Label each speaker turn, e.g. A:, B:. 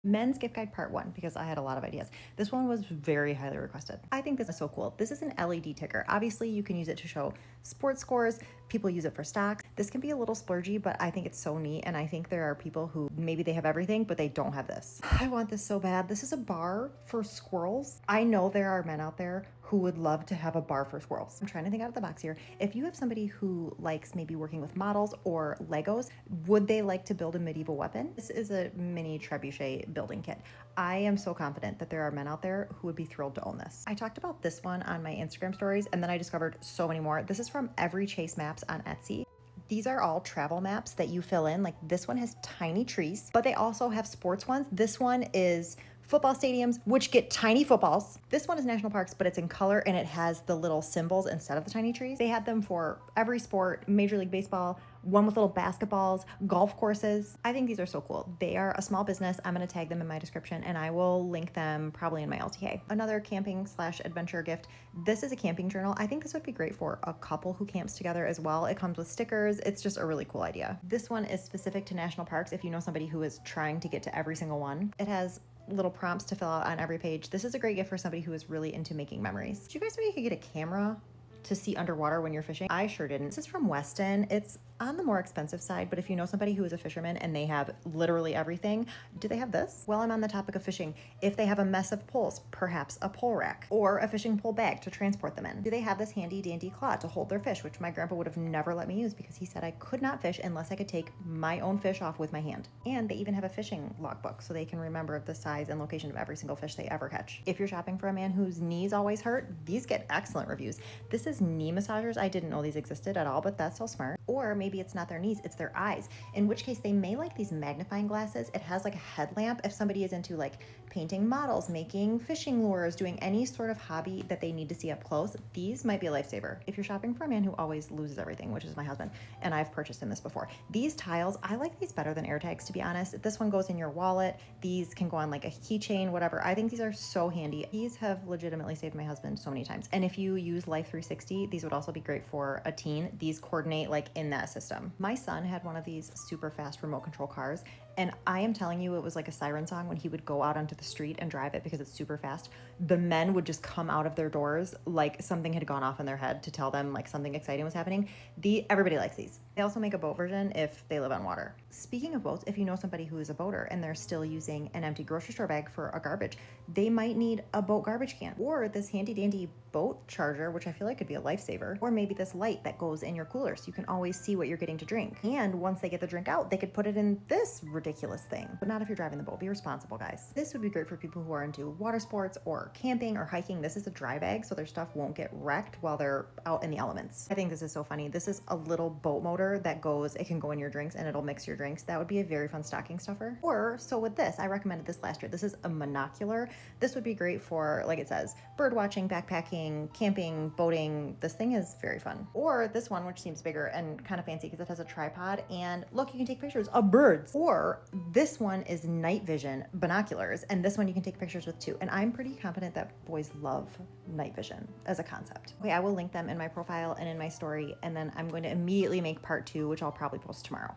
A: Men's gift guide part one, because I had a lot of ideas. This one was very highly requested. I think this is so cool. This is an LED ticker. Obviously you can use it to show sports scores. People use it for stocks. This can be a little splurgy, but I think it's so neat. And I think there are people who maybe they have everything, but they don't have this. I want this so bad. This is a bar for squirrels. I know there are men out there who would love to have a bar for squirrels. I'm trying to think out of the box here. If you have somebody who likes maybe working with models or Legos, would they like to build a medieval weapon? This is a mini trebuchet building kit. I am so confident that there are men out there who would be thrilled to own this. I talked about this one on my Instagram stories, and then I discovered so many more. This is from Every Chase Maps on Etsy. These are all travel maps that you fill in. Like this one has tiny trees, but they also have sports ones. This one is football stadiums, which get tiny footballs. This one is national parks, but it's in color and it has the little symbols instead of the tiny trees. They had them for every sport, Major League Baseball, one with little basketballs, golf courses. I think these are so cool. They are a small business. I'm gonna tag them in my description and I will link them probably in my LTA. Another camping / adventure gift. This is a camping journal. I think this would be great for a couple who camps together as well. It comes with stickers. It's just a really cool idea. This one is specific to national parks if you know somebody who is trying to get to every single one. It has little prompts to fill out on every page. This is a great gift for somebody who is really into making memories. Did you guys know you could get a camera to see underwater when you're fishing? I sure didn't. This is from Weston. It's on the more expensive side, but if you know somebody who is a fisherman and they have literally everything, do they have this? While I'm on the topic of fishing, if they have a mess of poles, perhaps a pole rack or a fishing pole bag to transport them in. Do they have this handy dandy claw to hold their fish, which my grandpa would have never let me use because he said I could not fish unless I could take my own fish off with my hand. And they even have a fishing logbook so they can remember the size and location of every single fish they ever catch. If you're shopping for a man whose knees always hurt, these get excellent reviews. This is knee massagers. I didn't know these existed at all, but that's so smart. Or maybe it's not their knees, it's their eyes, in which case they may like these magnifying glasses. It has like a headlamp if somebody is into like painting models, making fishing lures, doing any sort of hobby that they need to see up close. These might be a lifesaver. If you're shopping for a man who always loses everything, which is my husband, and I've purchased him this before. These tiles, I like these better than air tags, to be honest. This one goes in your wallet. These can go on like a keychain, whatever. I think these are so handy. These have legitimately saved my husband so many times. And if you use Life 360, these would also be great for a teen. These coordinate like in that system. My son had one of these super fast remote control cars, and I am telling you, it was like a siren song when he would go out onto the street and drive it because it's super fast. The men would just come out of their doors like something had gone off in their head to tell them like something exciting was happening. Everybody likes these. They also make a boat version if they live on water. Speaking of boats, if you know somebody who is a boater and they're still using an empty grocery store bag for a garbage, they might need a boat garbage can or this handy dandy boat charger, which I feel like could be a lifesaver, or maybe this light that goes in your cooler so you can always see what you're getting to drink. And once they get the drink out, they could put it in this ridiculous thing, but not if you're driving the boat. Be responsible, guys. This would be great for people who are into water sports or camping or hiking. This is a dry bag, so their stuff won't get wrecked while they're out in the elements. I think this is so funny. This is a little boat motor that goes, it can go in your drinks and it'll mix your drinks. That would be a very fun stocking stuffer. Or so with this, I recommended this last year. This is a monocular. This would be great for, like it says, bird watching, backpacking, camping, boating. This thing is very fun. Or this one, which seems bigger and kind of fancy because it has a tripod and look, you can take pictures of birds. Or this one is night vision binoculars, and this one you can take pictures with too. And I'm pretty confident that boys love night vision as a concept. Okay, I will link them in my profile and in my story, and then I'm going to immediately make part 2, which I'll probably post tomorrow.